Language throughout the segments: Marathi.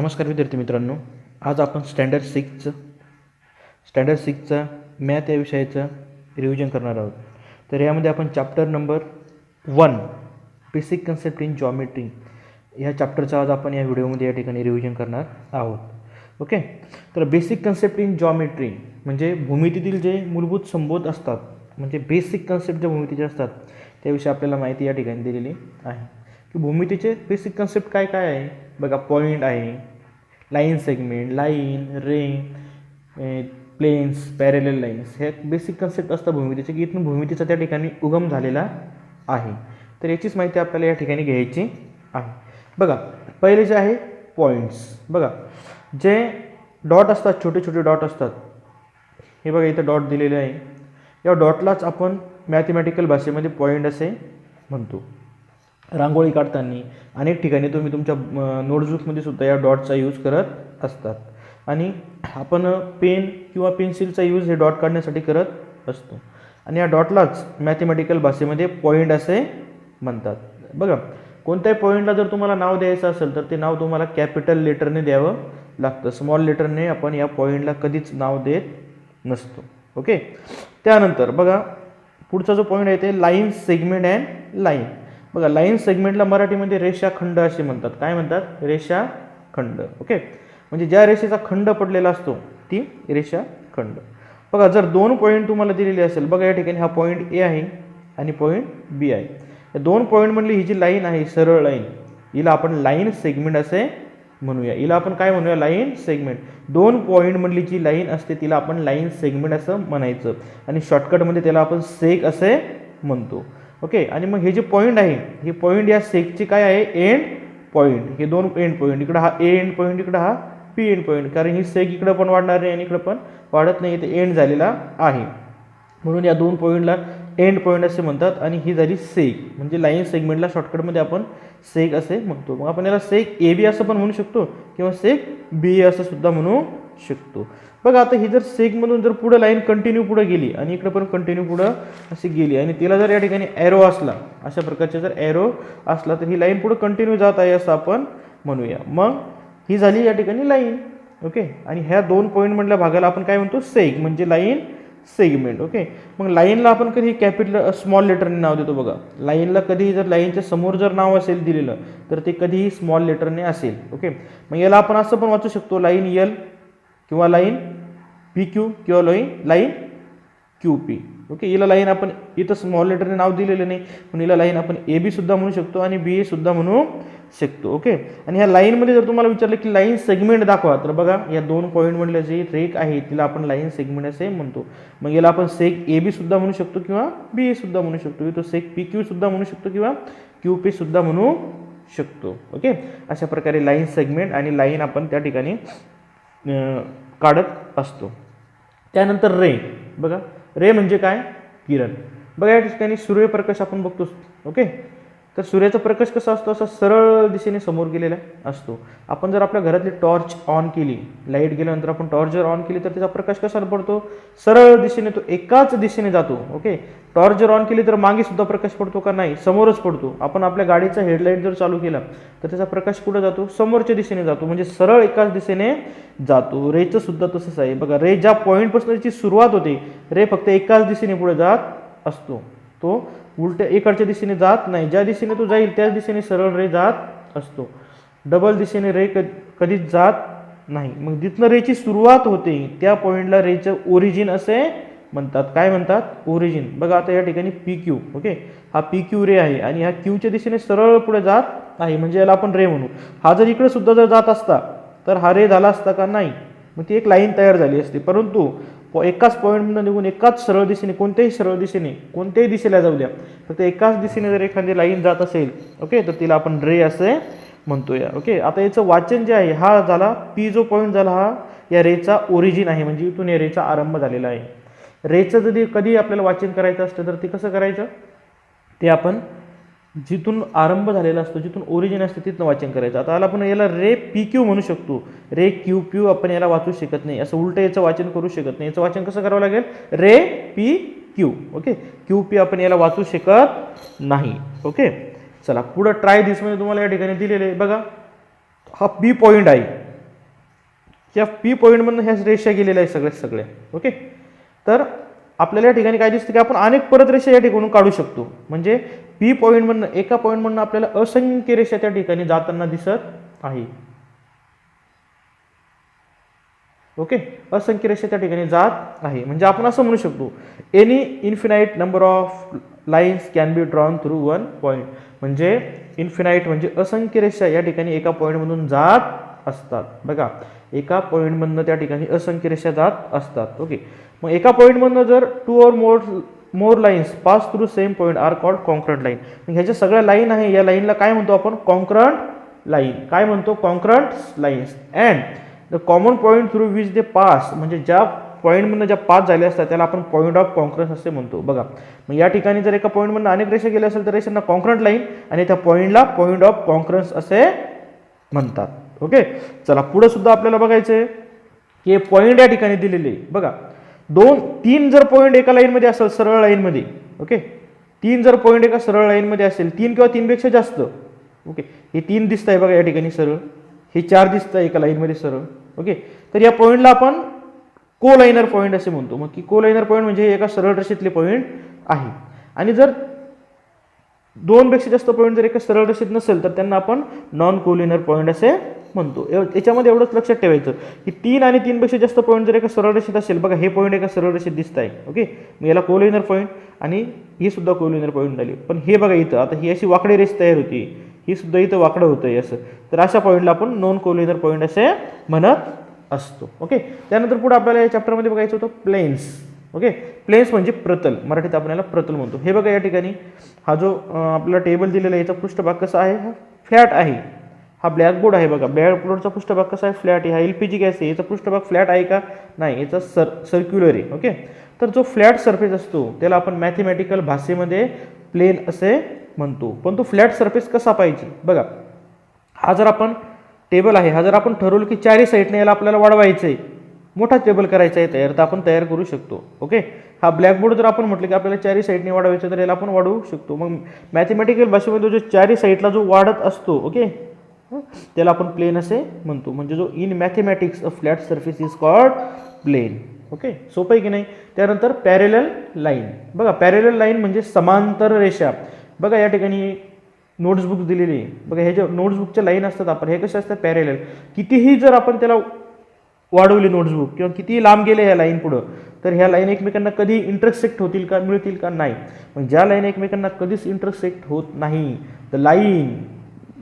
नमस्कार विद्यार्थी मित्रांनो, आज आपण स्टँडर्ड सिक्सचा मॅथ या विषयाचं रिव्हिजन करणार आहोत. तर यामध्ये आपण chapter number 1 basic concept in geometry ह्या चॅप्टरचा आज आपण या व्हिडिओमध्ये या ठिकाणी रिव्हिजन करणार आहोत. ओके, तर बेसिक कन्सेप्ट इन जॉमेट्री म्हणजे भूमितीतील जे मूलभूत संबोध असतात, म्हणजे बेसिक कन्सेप्ट ज्या भूमितीचे असतात त्याविषयी आपल्याला माहिती या ठिकाणी दिलेली आहे की भूमितीचे बेसिक कन्सेप्ट काय काय आहे. बघा, पॉईंट आहे, लाईन सेगमेंट, लाईन, रे, प्लेन्स, पॅरेलल लाईन्स, हे बेसिक कन्सेप्ट असतात भूमितीचे की इथून भूमितीचा त्या ठिकाणी उगम झालेला आहे. तर याचीच माहिती आपल्याला या ठिकाणी घ्यायची आहे. बघा, पहिले जे आहे पॉईंट्स. बघा, जे डॉट असतात, छोटे छोटे डॉट असतात, हे बघा इथं डॉट दिलेले आहे. या डॉटलाच आपण मॅथमॅटिकल भाषेमध्ये पॉईंट असे म्हणतो. रांगोळी काढताना अनेक ठिकाणी तुम्ही तुमच्या नोटबुकमध्ये सुद्धा या डॉटचा यूज करत असतात आणि आपण पेन किंवा पेन्सिलचा यूज हे डॉट काढण्यासाठी करत असतो आणि या डॉटलाच मॅथमॅटिकल भाषेमध्ये पॉईंट असे म्हणतात. बघा, कोणत्याही पॉईंटला जर तुम्हाला नाव द्यायचं असेल तर ते नाव तुम्हाला कॅपिटल लेटरने द्यावं लागतं. स्मॉल लेटरने आपण या पॉईंटला कधीच नाव देत नसतो. ओके, त्यानंतर बघा पुढचा जो पॉईंट आहे ते लाईन, सेगमेंट अँड लाईन. बघा, लाईन सेगमेंटला मराठीमध्ये रेषाखंड असे म्हणतात. काय म्हणतात? रेषाखंड. ओके, म्हणजे ज्या रेषेचा खंड पडलेला असतो ती रेषाखंड. बघा, जर दोन पॉईंट तुम्हाला दिलेले असेल, बघा या ठिकाणी हा पॉईंट ए आहे आणि पॉईंट बी आहे. या दोन पॉईंट मधली ही जी लाईन आहे, सरळ लाईन, हिला आपण लाईन सेगमेंट असे म्हणूया. हिला आपण काय म्हणूया? Line segment. दोन पॉईंट मधली जी लाईन असते तिला आपण लाईन सेगमेंट असं म्हणायचं आणि शॉर्टकटमध्ये त्याला आपण सेग असे म्हणतो. ओके, आणि मग हे जे पॉईंट आहे, हे पॉईंट या सेगचे काय आहे? End point. हे दोन एंड पॉईंट, इकडं हा ए एंड पॉईंट, इकडं हा पी एंड पॉईंट, कारण ही सेग इकडं पण वाढणार नाही आणि इकडं पण वाढत नाही, इथे एंड झालेला आहे म्हणून या दोन पॉईंटला एंड पॉईंट असे म्हणतात आणि ही झाली सेग. म्हणजे लाईन सेगमेंटला शॉर्टकटमध्ये आपण सेग असे म्हणतो. मग आपण याला सेग ए बी असं पण म्हणू शकतो किंवा सेग बी ए असं सुद्धा म्हणू शकतो. बघा, आता ही जर सेगमधून जर पुढे लाईन कंटिन्यू पुढे गेली आणि इकडे पण कंटिन्यू पुढं अशी गेली आणि तिला जर या ठिकाणी ॲरो असला, अशा प्रकारचे जर ॲरो असला तर ही लाईन पुढे कंटिन्यू जात आहे असं आपण म्हणूया. मग ही झाली या ठिकाणी लाईन. ओके, आणि ह्या दोन पॉईंट मधल्या भागाला आपण काय म्हणतो? सेग, म्हणजे लाईन सेगमेंट. ओके, मग लाईनला आपण कधी कॅपिटल स्मॉल लेटरने नाव देतो. बघा, लाईनला कधीही जर लाईनच्या समोर जर नाव असेल दिलेलं तर ते कधीही स्मॉल लेटरने असेल. ओके, मग याला आपण असं पण वाचू शकतो, लाईन एल किंवा लाईन पी क्यू किंवा लाईन क्यू पी. ओके, हिला लाईन आपण इथं स्मॉल लेटरने नाव दिलेले नाही पण हिला लाईन आपण ए बी सुद्धा म्हणू शकतो आणि बी ए सुद्धा म्हणू शकतो. ओके, आणि ह्या लाईनमध्ये जर तुम्हाला विचारलं की लाईन सेगमेंट दाखवा तर बघा, या दोन पॉईंटमधल्या जी रेख आहे तिला आपण लाईन सेगमेंट असे म्हणतो. मग याला आपण सेग ए बी सुद्धा म्हणू शकतो किंवा बी ए सुद्धा म्हणू शकतो, तो सेग पी क्यू सुद्धा म्हणू शकतो किंवा क्यू पी सुद्धा म्हणू शकतो. ओके, अशा प्रकारे लाईन सेगमेंट आणि लाईन आपण त्या ठिकाणी काढत असतो. त्यानंतर रे. बघा, रे म्हणजे काय? किरण. बघा, या ठिकाणी सूर्यप्रकाश आपण बघतो. ओके, तर सूर्याचा प्रकाश कसा असतो? असा सरळ दिशेने समोर गेलेला असतो. आपण जर आपल्या घरातली टॉर्च ऑन केली, लाईट गेल्यानंतर आपण टॉर्च जर ऑन केली तर त्याचा प्रकाश कसा पडतो? सरळ दिशेने, तो एकाच दिशेने जातो. ओके, टॉर्च जर ऑन केली तर मागे सुद्धा प्रकाश पडतो का? नाही, समोरच पडतो. आपण आपल्या गाडीचा हेडलाईट जर चालू केला तर त्याचा प्रकाश कुठं जातो? समोरच्या दिशेने जातो, म्हणजे सरळ एकाच दिशेने जातो. रेचं सुद्धा तसंच आहे. बघा, रे ज्या पॉईंटपासून त्याची सुरुवात होते, रे फक्त एकाच दिशेने पुढे जात असतो, तो उलट्या इकडच्या दिशेने जात नाही. ज्या दिशेने तो जाईल त्याच दिशेने सरळ रे जात असतो. डबल दिशेने रे कधीच जात नाही. मग जिथनं रेची सुरुवात होते त्या पॉईंटला रेचं ओरिजिन असे म्हणतात. काय म्हणतात? ओरिजिन. बघा, आता या ठिकाणी पी क्यू. ओके, हा पी क्यू रे आहे आणि ह्या क्यूच्या दिशेने सरळ पुढे जात आहे म्हणजे याला आपण रे म्हणू. हा जर इकडे सुद्धा जर जात असता तर हा रे झाला असता का? नाही. मग ती एक लाईन तयार झाली असते. परंतु एकाच पॉईंटमधून निघून एकाच सरळ दिशेने, कोणत्याही सरळ दिशेने, कोणत्याही दिशेला जाऊ द्या, फक्त एकाच दिशेने जर एखादी लाईन जात असेल, ओके, तर तिला आपण रे असे म्हणतोया. ओके, आता याचं वाचन जे आहे, हा झाला पी जो पॉईंट झाला, हा या रेचा ओरिजिन आहे, म्हणजे इथून या रेचा आरंभ झालेला आहे. रेचं कधी आपल्याला वाचन करायचं असतं तर ते कसं करायचं? ते आपण जिथून आरंभ झालेला असतो, जिथून ओरिजिन असते तिथून वाचन करायचं. आता आपण याला रे पी क्यू म्हणू शकतो, रे क्यू क्यू आपण याला वाचू शकत नाही, असं उलटं याचं वाचन करू शकत नाही. याचं वाचन कसं करावं लागेल? Ray P Q. Okay, Q P आपण याला वाचू शकत नाही. ओके, चला पुढं ट्राय दिसमध्ये तुम्हाला या ठिकाणी दिलेले. बघा, हा बी पॉईंट आहे त्या पी पॉईंटमधून ह्या रेषा गेलेल्या आहे सगळ्या. ओके, तर आपल्याला या ठिकाणी काय दिसतं की आपण अनेक परत रेषा या ठिकाणून काढू शकतो. म्हणजे पी पॉईंटमधनं एका पॉईंटमधनं आपल्याला असंख्य रेषा त्या ठिकाणी जाताना दिसत आहे. ओके, असंख्य रेषा त्या ठिकाणी जात आहे. म्हणजे आपण असं म्हणू शकतो any infinite number of lines can be drawn through one point. म्हणजे इन्फिनाइट म्हणजे असंख्य रेषा या ठिकाणी एका पॉईंटमधून जात असतात. बघा, एका पॉईंटमधनं त्या ठिकाणी असंख्य रेषा जात असतात. ओके, मग एका पॉईंटमधनं जर 2 or more lines pass through same point are called concurrent line. ह्याच्या सगळ्या लाईन आहे, या लाईनला काय म्हणतो आपण? Concurrent line. काय म्हणतो? Concurrent lines. And the common point through which they pass, म्हणजे ज्या पॉईंटमधनं ज्या पास झाल्या असतात त्याला आपण पॉईंट ऑफ कॉन्क्रन्स असे म्हणतो. बघा, मग या ठिकाणी जर एका पॉईंटमधनं अनेक रेषा गेल्या असेल तर रेषांना कॉन्क्रंट लाईन आणि त्या पॉईंटला पॉईंट ऑफ कॉन्क्रन्स असे म्हणतात. ओके, चला पुढे सुद्धा आपल्याला बघायचं आहे की हे पॉईंट या ठिकाणी दिलेले. बघा, 2-3 जर पॉईंट एका लाईनमध्ये असेल, सरळ लाईनमध्ये. ओके, 3 जर पॉईंट एका सरळ लाईनमध्ये असेल, 3 किंवा 3 पेक्षा जास्त. ओके, हे 3 दिसत आहे बघा या ठिकाणी सरळ, हे 4 दिसत आहे एका लाईनमध्ये सरळ. ओके, तर या पॉईंटला आपण कोलाइनर पॉईंट असे म्हणतो. मग की कोलाइनर पॉईंट म्हणजे एका सरळ रेषेतले पॉईंट आहे. आणि जर 2 पेक्षा जास्त पॉईंट जर एका सरळ रेषेत नसेल तर त्यांना आपण नॉन कोलिनर पॉईंट असे म्हणतो. याच्यामध्ये एवढंच लक्षात ठेवायचं की 3 आणि 3 पेक्षा जास्त पॉईंट जर एका सरळ रेषेत असेल, बघा हे पॉईंट एका सरळ रेषेत दिसत आहे. ओके, मग याला कोलिनर पॉईंट आणि ही सुद्धा कोलिनर पॉईंट झाली. पण हे बघा इथं आता ही अशी वाकडी रेष तयार होती, ही सुद्धा इथं वाकडं होतंय असं, तर अशा पॉईंटला आपण नॉन कोलिनर पॉईंट असे म्हणत असतो. ओके, त्यानंतर पुढे आपल्याला या चॅप्टरमध्ये बघायचं होतं प्लेन्स. ओके, प्लेन्स म्हणजे प्रतल, मराठीत आपण याला प्रतल म्हणतो. हे बघा या ठिकाणी हा जो आपला टेबल दिलेला आहे याचा पृष्ठभाग कसा आहे? हा फ्लॅट आहे. हा ब्लॅकबोर्ड आहे बघा, ब्लॅकबोर्डचा पृष्ठभाग कसा आहे? फ्लॅट आहे. हा एलपीजी गॅस आहे, याचा पृष्ठभाग फ्लॅट आहे का? नाही, याचा सर्क्युलर आहे. ओके, तर जो फ्लॅट सरफेस असतो त्याला आपण मॅथमॅटिकल भाषेमध्ये प्लेन असे म्हणतो. पण तो फ्लॅट सरफेस कसा पाहिजे? बघा, हा जर आपण टेबल आहे, हा जर आपण ठरवलं की 4 साईडने याला आपल्याला वाढवायचं आहे, मोठा टेबल करायचा आहे तयार, तर आपण तयार करू शकतो. ओके, हा ब्लॅकबोर्ड जर आपण म्हटलं की आपल्याला 4 साईडने वाढवायचं तर याला आपण वाढवू शकतो. मग मॅथमॅटिकल भाषेमध्ये जो 4 साईडला जो वाढत असतो, ओके, त्याला आपण प्लेन असे म्हणतो. म्हणजे जो in mathematics a flat surface is called plane. Okay, सोपं आहे की नाही? त्यानंतर पॅरेलल लाईन. बघा, पॅरेलल लाईन म्हणजे समांतर रेषा. बघा या ठिकाणी नोट्सबुक दिलेली आहे. बघा, हे जे नोट्सबुकच्या लाईन असतात आपण, हे कसे असतात? पॅरेलल. कितीही जर आपण त्याला वाढवली नोट्सबुक किंवा कितीही लांब गेले ह्या लाईन पुढं, तर ह्या लाईन एकमेकांना कधी इंटरसेक्ट होतील का? मिळतील का? नाही. मग ज्या लाईन एकमेकांना कधीच इंटरसेक्ट होत नाही, the line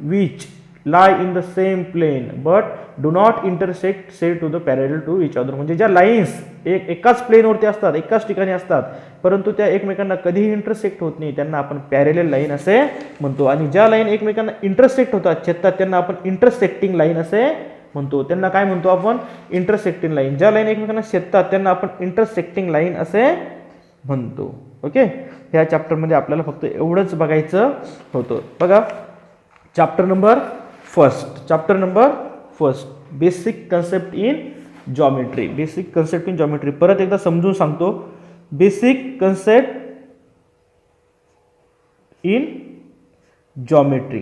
which lie in the same plane but do not intersect say to the parallel to each other. म्हणजे ज्या लाईन्स एकाच प्लेनवरती असतात, एकाच ठिकाणी असतात, परंतु त्या एकमेकांना कधीही इंटरसेक्ट होत नाही, त्यांना आपण पॅरेलल लाईन असे म्हणतो. आणि ज्या लाईन एकमेकांना इंटरसेक्ट होतात, छेदतात, त्यांना आपण इंटरसेक्टिंग लाईन असे म्हणतो. त्यांना काय म्हणतो आपण? Intersecting line. ज्या लाईन एकमेकांना छेदतात त्यांना आपण इंटरसेक्टिंग लाईन असे म्हणतो. ओके, ह्या चॅप्टरमध्ये आपल्याला फक्त एवढंच बघायचं होतं. बघा, chapter number first basic concept in geometry. Basic concept in geometry परत एकदा समजून सांगतो. Basic concept in geometry.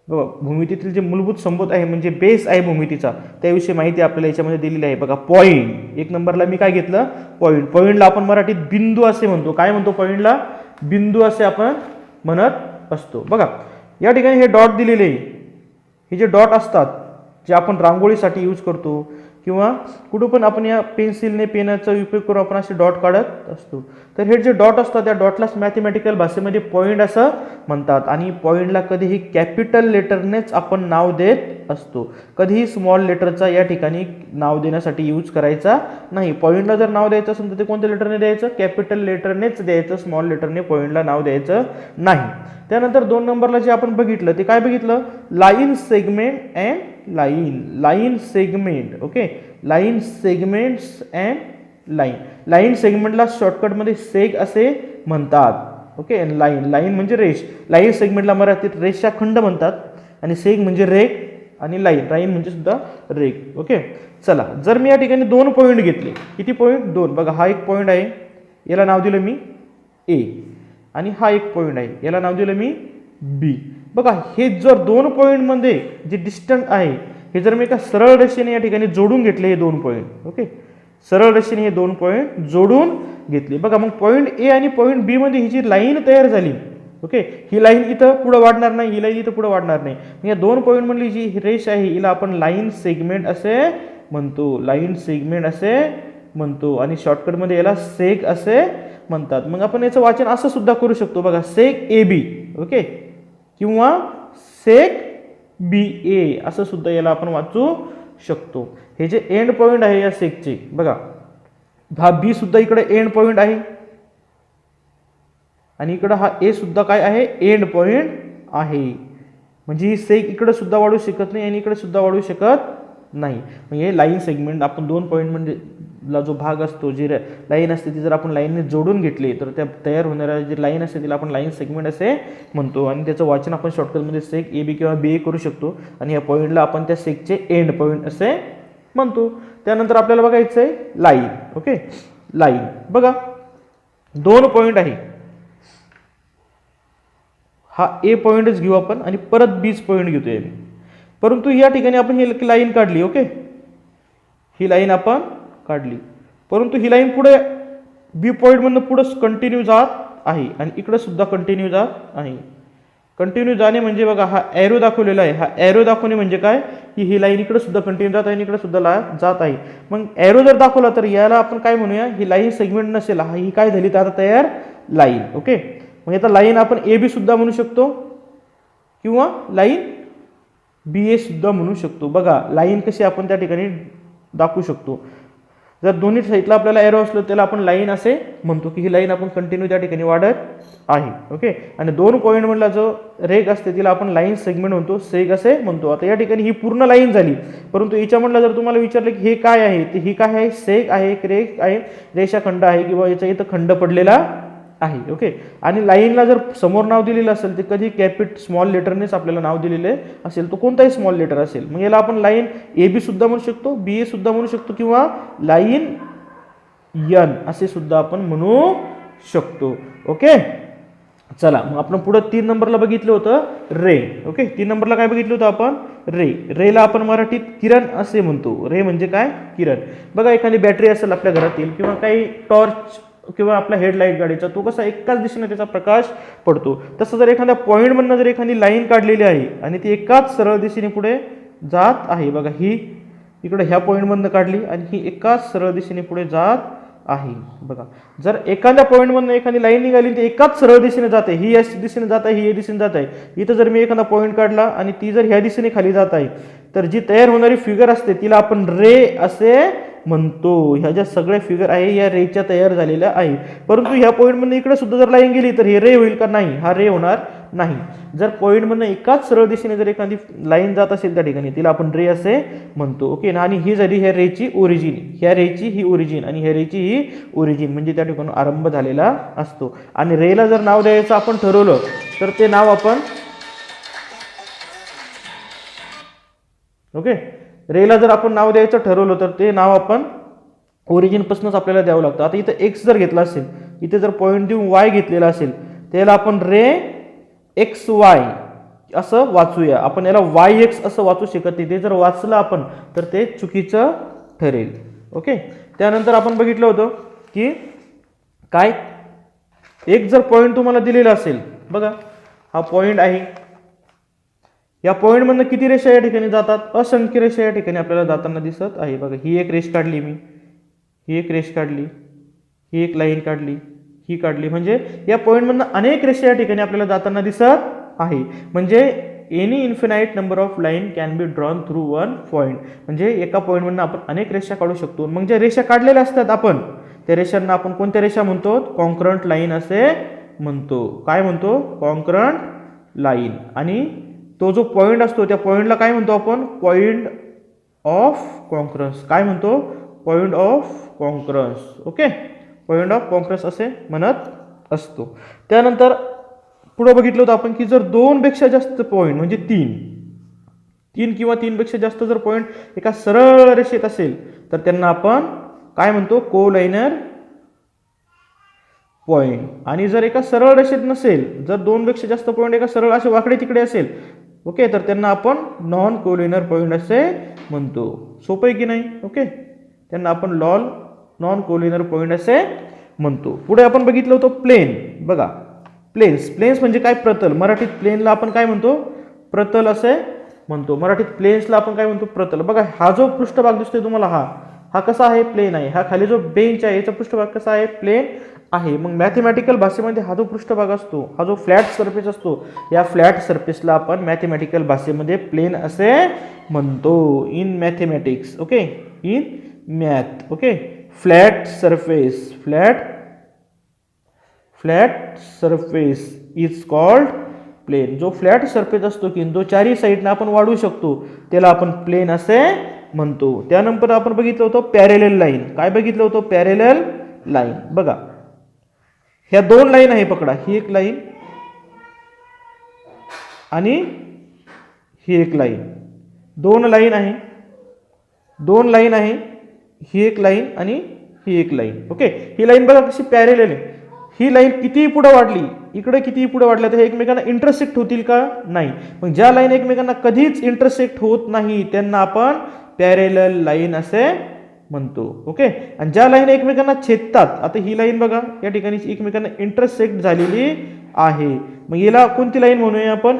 बघा, भूमितीतील जे मूलभूत संबोध आहे म्हणजे बेस आहे भूमितीचा, त्याविषयी माहिती आपल्याला याच्यामध्ये दिलेली आहे. बघा, पॉईंट 1 नंबरला मी काय घेतलं? पॉईंट. पॉईंटला आपण मराठीत बिंदू असे म्हणतो. काय म्हणतो? पॉईंटला बिंदू असे आपण म्हणत असतो. बघा, या ठिकाणी हे डॉट दिलेले आहे. हे जे डॉट असतात जे आपण रांगोळीसाठी यूज करतो किंवा कुठं पण आपण या पेन्सिलने पेनाचा उपयोग करून आपण असे डॉट काढत असतो. तर हे जे डॉट असतात त्या डॉटलाच मॅथमॅटिकल भाषेमध्ये पॉईंट असं म्हणतात. आणि पॉईंटला कधीही कॅपिटल लेटरनेच आपण नाव देत असतो. कधीही स्मॉल लेटरचा या ठिकाणी नाव देण्यासाठी यूज करायचा नाही. पॉईंटला जर नाव द्यायचं असेल तर ते कोणत्या लेटरने द्यायचं? कॅपिटल लेटरनेच द्यायचं, स्मॉल लेटरने पॉईंटला नाव द्यायचं नाही. त्यानंतर 2 नंबरला जे आपण बघितलं ते काय बघितलं? Line segment and line segment. Okay, line segments and line सेगमेंटला शॉर्टकटमध्ये सेग असे म्हणतात. ओके, लाईन म्हणजे रेष. लाईन सेगमेंटला मराठीत रेषाखंड म्हणतात आणि सेग म्हणजे रेघ आणि लाईन म्हणजे सुद्धा रेघ. ओके, चला, जर मी या ठिकाणी 2 पॉईंट घेतले, किती पॉईंट? 2. बघा, हा एक पॉईंट आहे, याला नाव दिलं मी ए, आणि हा एक पॉईंट आहे, याला नाव दिलं मी बी. बघा, हे जर 2 पॉईंटमध्ये जे डिस्टन्स आहे हे जर मी एका सरळ रेषेने या ठिकाणी जोडून घेतले हे 2 पॉईंट, ओके, सरळ रेषेने हे 2 पॉईंट जोडून घेतले. बघा मग पॉईंट ए आणि पॉईंट बी मध्ये ही जी लाईन तयार झाली, ओके, ही लाईन इथं पुढे वाढणार नाही, ही लाईन इथं पुढे वाढणार नाही. या 2 पॉईंट मधली जी रेष आहे हिला आपण लाईन सेगमेंट असे म्हणतो, लाईन सेगमेंट असे म्हणतो आणि शॉर्टकटमध्ये याला सेग असे म्हणतात. मग आपण याचं वाचन असं सुद्धा करू शकतो बघा, सेग ए बी, ओके, किंवा सेग बी ए असं सुद्धा याला आपण वाचू शकतो. हे जे एंड पॉईंट आहे या सेगचे बघा, हा बी सुद्धा इकडे एंड पॉईंट आहे आणि इकडे हा ए सुद्धा काय आहे, एंड पॉईंट आहे. म्हणजे ही सेग इकडे सुद्धा वाढू शकत नाही आणि इकडे सुद्धा वाढू शकत नाही. म्हणजे लाईन सेगमेंट आपण 2 पॉईंट म्हणजे ला जो भाग असतो, जी लाईन असते ती जर आपण लाईनने जोडून घेतली तर त्या तयार होणाऱ्या जी लाईन असते तिला आपण लाईन सेगमेंट असे म्हणतो आणि त्याचं वाचन आपण शॉर्टकटमध्ये सेग ए बी किंवा बी ए करू शकतो आणि या पॉईंटला आपण त्या सेगचे एंड पॉईंट असे म्हणतो. त्यानंतर आपल्याला बघायचं आहे लाईन, ओके, लाईन बघा 2 पॉईंट आहे, हा ए पॉईंटच घेऊ आपण आणि परत बीच पॉईंट घेतोय, परंतु या ठिकाणी आपण ही लाईन काढली, ओके, ही लाईन आपण काढली, परंतु ही लाईन पुढे बी पॉईंटमधून पुढे कंटिन्यू जात आहे आणि इकडे सुद्धा कंटिन्यू जात आहे. कंटिन्यू जाणे म्हणजे बघा हा एरो दाखवलेला आहे, हा एरो दाखवणे म्हणजे काय, की ही लाईन इकडे सुद्धा कंटिन्यू जात आहे आणि इकडे सुद्धा जात आहे. मग एरो जर दाखवला तर याला आपण काय म्हणूया, ही लाईन सेगमेंट नसेल, ही काय झाली तर आता तयार लाईन, ओके. मग आता लाईन आपण ए बी सुद्धा म्हणू शकतो किंवा लाईन बी ए सुद्धा म्हणू शकतो. बघा लाईन कशी आपण त्या ठिकाणी दाखवू शकतो, जर दोन्ही साईडला आपल्याला एरो असलं त्याला आपण लाईन असे म्हणतो की ही लाईन आपण कंटिन्यू त्या ठिकाणी वाढत आहे, ओके. आणि 2 पॉईंट मधला जो रेग असते तिला आपण लाईन सेगमेंट म्हणतो, सेग असे म्हणतो. आता या ठिकाणी ही पूर्ण लाईन झाली, परंतु याच्यामधला जर तुम्हाला विचारलं की हे काय आहे, तर ही काय आहे, सेग आहे, एक रेग आहे, रेषाखंड आहे किंवा याच्या इथं खंड पडलेला आहे, ओके. आणि लाईनला जर समोर नाव दिलेलं असेल तर कधी स्मॉल लेटरनेच आपल्याला नाव दिलेले असेल, तो कोणताही स्मॉल लेटर असेल, मग याला आपण लाईन ए बी सुद्धा म्हणू शकतो, बी ए सुद्धा म्हणू शकतो किंवा लाईन एन असे सुद्धा आपण म्हणू शकतो, ओके. चला मग आपण पुढे 3 नंबरला बघितलं होतं रे, ओके. 3 नंबरला काय बघितलं होतं आपण, रे. रेला आपण मराठीत किरण असे म्हणतो. रे म्हणजे काय, किरण. बघा एखादी बॅटरी असेल आपल्या घरातील किंवा काही टॉर्च किंवा आपला हेडलाईट गाडीचा, तो कसा एकाच दिशेने त्याचा प्रकाश पडतो, तसं जर एखाद्या पॉईंटमधनं जर एखादी लाईन काढलेली आहे आणि ती एकाच सरळ दिशेने पुढे जात आहे, बघा ही इकडे ह्या पॉईंटमधनं काढली आणि ही एकाच सरळ दिशेने पुढे जात आहे. बघा जर एखाद्या पॉईंटमधनं एखादी लाईन निघाली ती एकाच सरळ दिशेने जाते, ही या दिशेने जात आहे, ही या दिशेने जात आहे. इथं जर मी एखादा पॉईंट काढला आणि ती जर ह्या दिशेने खाली जात आहे तर जी तयार होणारी फिगर असते तिला आपण रे असे म्हणतो. ह्या ज्या सगळ्या फिगर आहे या रेच्या तयार झालेल्या आहे, परंतु ह्या पॉईंटमधनं इकडे सुद्धा जर लाईन गेली तर हे रे होईल का, नाही, हा रे होणार नाही. जर पॉईंटमधनं एकाच सरळ दिशेने जर एखादी लाईन जात असेल त्या ठिकाणी तिला आपण रे असे म्हणतो, ओके. आणि ही झाली ह्या रेची ओरिजिन, ह्या रेची ही ओरिजिन आणि ह्या रेची ही ओरिजिन, म्हणजे त्या ठिकाणी आरंभ झालेला असतो. आणि रेला जर नाव द्यायचं आपण ठरवलं तर ते नाव आपण, ओके, रेला जर आपण नाव द्यायचं ठरवलं तर ते नाव आपण ओरिजिनपासूनच आपल्याला द्यावं लागतं. आता इथं एक्स जर घेतला असेल, इथे जर पॉईंट देऊन वाय घेतलेला असेल त्याला आपण रे एक्स वाय असं वाचूया. आपण याला वाय एक्स असं वाचू शकत नाही, ते जर वाचलं आपण तर ते चुकीचं ठरेल, ओके. त्यानंतर आपण बघितलं होतं की काय, एक जर पॉईंट तुम्हाला दिलेला असेल, बघा हा पॉईंट आहे, या पॉईंटमधनं किती रेषा या ठिकाणी जातात, असंख्य रेषा या ठिकाणी आपल्याला जाताना दिसत आहे. बघा ही एक रेष काढली मी, ही एक रेष काढली, ही एक लाईन काढली, ही काढली, म्हणजे या पॉईंटमधनं अनेक रेषा या ठिकाणी आपल्याला जाताना दिसत आहे. म्हणजे any infinite number of line can be drawn through one point, म्हणजे एका पॉईंटमधनं आपण अनेक रेषा काढू शकतो. मग ज्या रेषा काढलेल्या असतात आपण त्या रेषांना आपण कोणत्या रेषा म्हणतो, कॉन्करंट लाईन असे म्हणतो. काय म्हणतो, कॉन्करंट लाईन. आणि तो जो पॉईंट असतो त्या पॉईंटला काय म्हणतो आपण, पॉईंट ऑफ कॉन्करन्स. काय म्हणतो, point of concurrence, okay. Point of concurrence असे म्हणत असतो. त्यानंतर पुढे बघितलं होतं आपण की जर 2 पेक्षा जास्त पॉईंट म्हणजे 3 किंवा 3 पेक्षा जास्त जर पॉईंट एका सरळ रेषेत असेल तर त्यांना आपण काय म्हणतो, कोलाइनर पॉईंट. आणि जर एका सरळ रेषेत नसेल, जर 2 पेक्षा जास्त पॉईंट एका सरळ असे वाकडे तिकडे असेल ओके, तर त्यांना आपण नॉन कोलिनर पॉईंट असे म्हणतो. सोपं आहे की नाही? ओके, त्यांना आपण नॉन कोलिनर पॉईंट असे म्हणतो. पुढे आपण बघितलं होतं प्लेन. बघा, प्लेन्स म्हणजे काय? प्रतल. मराठीत प्लेनला आपण काय म्हणतो? प्रतल असे म्हणतो. मराठीत प्लेन्सला आपण काय म्हणतो? प्रतल. बघा, हा जो पृष्ठभाग दिसतोय तुम्हाला, हा कसा आहे? प्लेन आहे. हा खाली जो बेंच आहे याचा पृष्ठभाग कसा आहे? प्लेन आहे. मग मॅथमॅटिकल भाषेमध्ये हा जो पृष्ठभाग असतो, हा जो फ्लॅट सरफेस असतो, या फ्लॅट सरफेसला आपण मॅथमॅटिकल भाषेमध्ये प्लेन असे म्हणतो. In mathematics, okay, in math, okay, flat surface is called plane. जो फ्लॅट सरफेस असतो की जो चारही साईडने आपण वाढवू शकतो त्याला आपण प्लेन असे म्हणतो. त्यानंतर आपण बघितलं होतं पॅरेलल लाईन. काय बघितलं होतं? Parallel line. बघा, ह्या दोन लाईन आहे, पकडा, ही एक लाईन आणि ही एक लाईन. दोन लाईन आहे, ही एक लाईन आणि ही एक लाईन. ओके, ही लाईन बघा कशी पॅरेलल आहे. ही लाईन कितीही पुढे वाढली, इकडे कितीही पुढे वाढल्या तर हे एकमेकांना इंटरसेक्ट होतील का? नाही. मग ज्या लाईन एकमेकांना कधीच इंटरसेक्ट होत नाही त्यांना आपण पॅरेलल लाईन असे म्हणतो. ओके, आणि ज्या लाईन एकमेकांना छेदतात, आता ही लाईन बघा या ठिकाणी एकमेकांना इंटरसेक्ट झालेली आहे, मग याला कोणती लाईन म्हणूया आपण?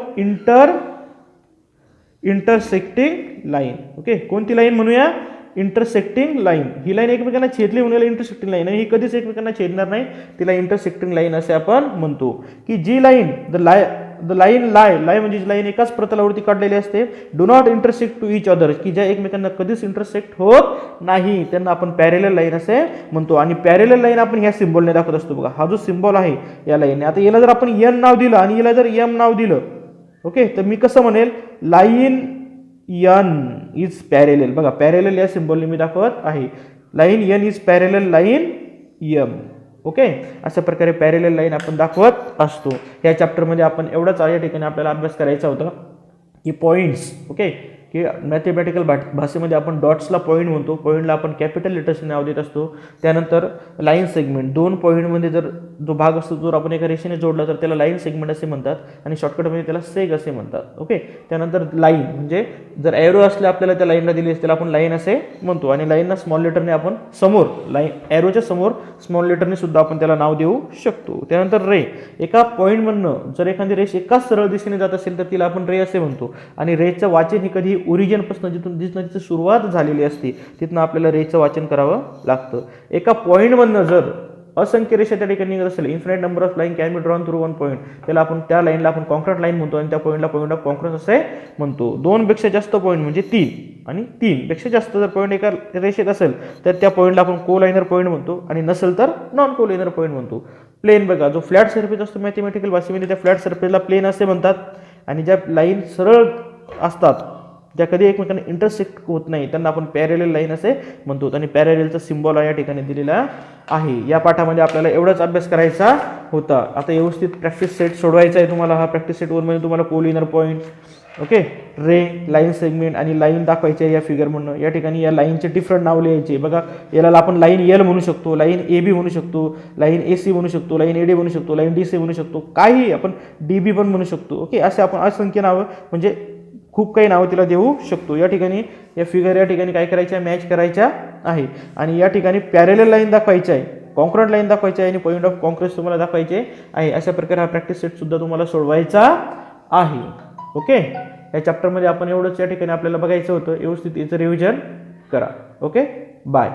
Intersecting line. ओके, कोणती लाईन म्हणूया? Intersecting line. ही लाईन एकमेकांना छेदली म्हणून याला इंटरसेक्टिंग लाईन, आणि ही कधीच एकमेकांना छेदणार नाही, तिला इंटरसेक्टिंग लाईन असे आपण म्हणतो. की जी लाईन लाय म्हणजे जी लाईन एकाच प्रतलावरती काढलेली असते, do not intersect to each other, की ज्या एकमेकांना कधीच इंटरसेक्ट होत नाही त्यांना आपण पॅरेलल लाईन असे म्हणतो. आणि पॅरेलल लाईन आपण ह्या सिम्बॉलने दाखवत असतो. बघा, हा जो सिम्बॉल आहे या लाईनने, आता याला जर आपण एन नाव दिलं आणि याला जर एम नाव दिलं, ओके, तर मी कसं म्हणेल? Line N is parallel. बघा, पॅरेलल या सिम्बॉलने मी दाखवत आहे. Line N is parallel line M. Okay, अशा प्रकारे पॅरेलल लाईन आपण दाखवत असतो. या चॅप्टरमध्ये आपण एवढंच या ठिकाणी आपल्याला अभ्यास करायचा होता की पॉईंट्स. ओके, की मॅथमॅटिकल भाषेमध्ये आपण डॉट्सला पॉईंट म्हणतो. पॉईंटला आपण कॅपिटल लेटर्सने नाव देत असतो. त्यानंतर लाईन सेगमेंट, दोन पॉईंटमध्ये जर जो भाग असतो जर आपण एका रेषेने जोडला तर त्याला लाईन सेगमेंट असे म्हणतात, आणि शॉर्टकटमध्ये त्याला सेग असे म्हणतात. ओके, त्यानंतर लाईन म्हणजे जर एरो असले आपल्याला त्या लाईनला दिली त्याला आपण लाईन असे म्हणतो, आणि लाईनला स्मॉल लेटरने आपण समोर, लाईन एरोच्या समोर स्मॉल लेटरने सुद्धा आपण त्याला नाव देऊ शकतो. त्यानंतर रे, एका पॉईंटमधनं जर एखादी रेष एकाच सरळ दिशेने जात असेल तर तिला आपण रे असे म्हणतो. आणि रेचं वाचन ही कधी ओरिजिनपासून जिथून तिची सुरुवात झालेली असते तिथनं आपल्याला रेचं वाचन करावं लागतं. एका पॉईंटमधनं जर असंख्य रेषा त्या ठिकाणी निघत असेल, infinite number of line can be drawn through one point, त्या लाईनला आपण कॉन्क्रीट लाईन म्हणतो, आणि त्या पॉईंटला पॉईंट ऑफ कॉन्क्रीट असे म्हणतो. दोनपेक्षा जास्त पॉईंट म्हणजे 3, आणि 3 पेक्षा जास्त जर पॉईंट एका रेषेत असेल तर त्या पॉईंटला आपण कोलायनर पॉईंट म्हणतो, आणि नसेल तर नॉन कोलायनर पॉईंट म्हणतो. प्लेन, बघा, जो फ्लॅट सरफेस असतो मॅथमॅटिकल भाषेमध्ये त्या फ्लॅट सरफेसला प्लेन असे म्हणतात, आणि ज्या लाईन सरळ असतात ज्या कधी एकमेकांना इंटरसेक्ट होत नाही त्यांना आपण पॅरेलल लाईन असे म्हणतो. आणि पॅरेललचा सिम्बॉल या ठिकाणी दिलेला आहे. या पाठामध्ये आपल्याला एवढाच अभ्यास करायचा होता. आता व्यवस्थित प्रॅक्टिस सेट सोडवायचा आहे तुम्हाला. हा प्रॅक्टिस सेटवर म्हणजे तुम्हाला कोलिनर पॉईंट, ओके, रे, लाईन सेगमेंट आणि लाईन दाखवायची आहे या फिगरमधनं. या ठिकाणी या लाईनचे डिफरंट नाव लिहायचे. बघा, याला आपण लाईन एल म्हणू शकतो, लाईन ए बी म्हणू शकतो, लाईन ए सी म्हणू शकतो, लाईन ए डी म्हणू शकतो, लाईन डी सी म्हणू शकतो, काही आपण डी बी पण म्हणू शकतो. ओके, असे आपण असंख्य नावं म्हणजे खूप काही नावं तिला देऊ शकतो. या ठिकाणी या फिगर या ठिकाणी काय करायच्या? मॅच करायच्या आहे. आणि या ठिकाणी पॅरेलल लाईन दाखवायची आहे, कॉन्क्रीट लाईन दाखवायची आहे, आणि पॉईंट ऑफ कॉन्क्रीट तुम्हाला दाखवायचे आहे. अशा प्रकारे हा प्रॅक्टिस सेट सुद्धा तुम्हाला सोडवायचा आहे. ओके, या चॅप्टरमध्ये आपण एवढंच या ठिकाणी आपल्याला बघायचं होतं. व्यवस्थित याचं रिव्हिजन करा. Okay, bye.